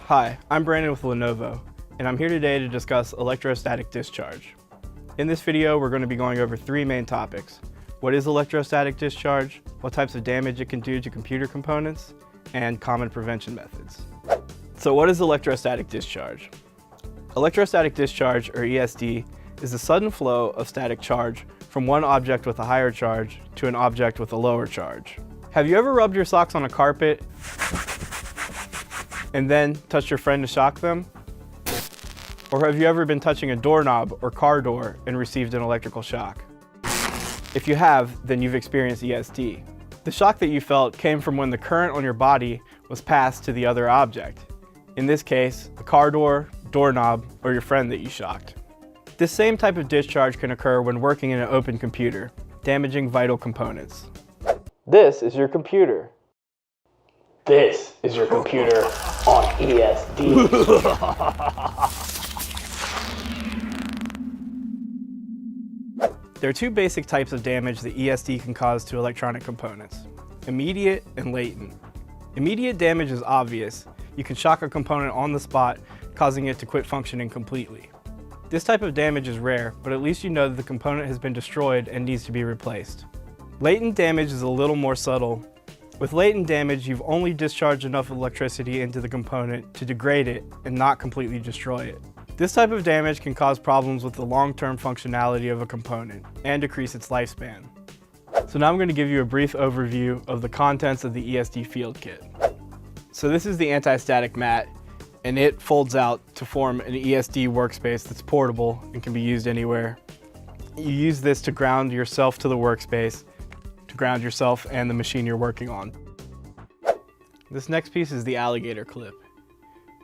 Hi, I'm Brandon with Lenovo, and I'm here today to discuss electrostatic discharge. In this video, we're going to be going over three main topics. What is electrostatic discharge, what types of damage it can do to computer components, and common prevention methods. So what is electrostatic discharge? Electrostatic discharge, or ESD, is the sudden flow of static charge from one object with a higher charge to an object with a lower charge. Have you ever rubbed your socks on a carpet and then touched your friend to shock them? Or have you ever been touching a doorknob or car door and received an electrical shock? If you have, then you've experienced ESD. The shock that you felt came from when the current on your body was passed to the other object. In this case, the car door, doorknob, or your friend that you shocked. This same type of discharge can occur when working in an open computer, damaging vital components. This is your computer. This is your computer on ESD. There are two basic types of damage that ESD can cause to electronic components: immediate and latent. Immediate damage is obvious. You can shock a component on the spot, causing it to quit functioning completely. This type of damage is rare, but at least you know that the component has been destroyed and needs to be replaced. Latent damage is a little more subtle. With latent damage, you've only discharged enough electricity into the component to degrade it and not completely destroy it. This type of damage can cause problems with the long-term functionality of a component and decrease its lifespan. So now I'm going to give you a brief overview of the contents of the ESD field kit. So this is the anti-static mat, and it folds out to form an ESD workspace that's portable and can be used anywhere. You use this to ground yourself to the workspace, to ground yourself and the machine you're working on. This next piece is the alligator clip.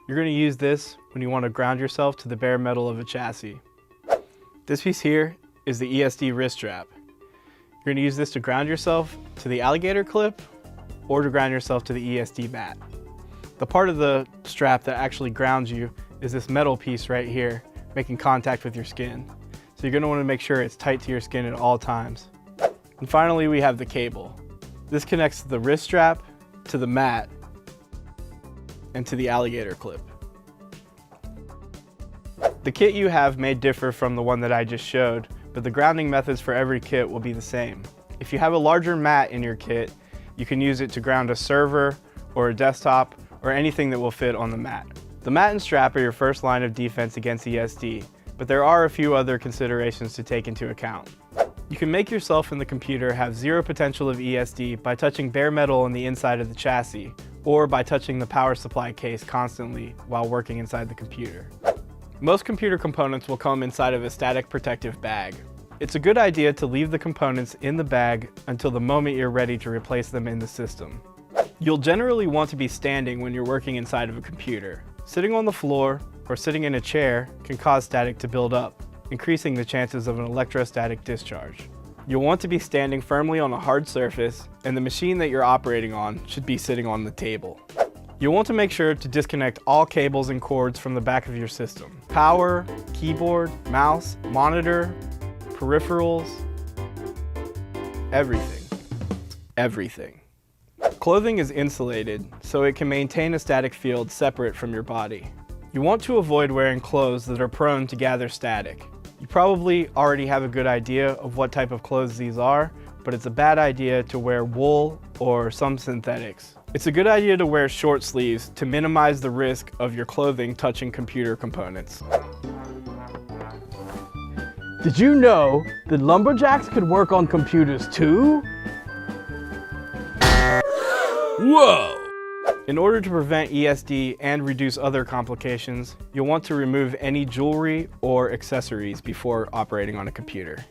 You're going to use this when you want to ground yourself to the bare metal of a chassis. This piece here is the ESD wrist strap. You're going to use this to ground yourself to the alligator clip or to ground yourself to the ESD mat. The part of the strap that actually grounds you is this metal piece right here, making contact with your skin. So you're going to want to make sure it's tight to your skin at all times. And finally, we have the cable. This connects the wrist strap to the mat and to the alligator clip. The kit you have may differ from the one that I just showed, but the grounding methods for every kit will be the same. If you have a larger mat in your kit, you can use it to ground a server or a desktop or anything that will fit on the mat. The mat and strap are your first line of defense against ESD, but there are a few other considerations to take into account. You can make yourself and the computer have zero potential of ESD by touching bare metal on the inside of the chassis, or by touching the power supply case constantly while working inside the computer. Most computer components will come inside of a static protective bag. It's a good idea to leave the components in the bag until the moment you're ready to replace them in the system. You'll generally want to be standing when you're working inside of a computer. Sitting on the floor or sitting in a chair can cause static to build up, increasing the chances of an electrostatic discharge. You'll want to be standing firmly on a hard surface, and the machine that you're operating on should be sitting on the table. You'll want to make sure to disconnect all cables and cords from the back of your system. Power, keyboard, mouse, monitor, peripherals, everything. Everything. Clothing is insulated, so it can maintain a static field separate from your body. You want to avoid wearing clothes that are prone to gather static. You probably already have a good idea of what type of clothes these are, but it's a bad idea to wear wool or some synthetics. It's a good idea to wear short sleeves to minimize the risk of your clothing touching computer components. Did you know that lumberjacks could work on computers too? Whoa! In order to prevent ESD and reduce other complications, you'll want to remove any jewelry or accessories before operating on a computer.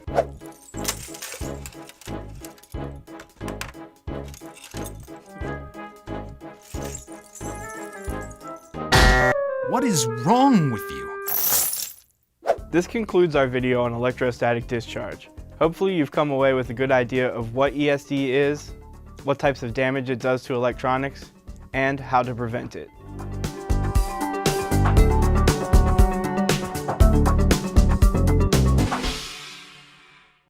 What is wrong with you? This concludes our video on electrostatic discharge. Hopefully you've come away with a good idea of what ESD is, what types of damage it does to electronics, and how to prevent it.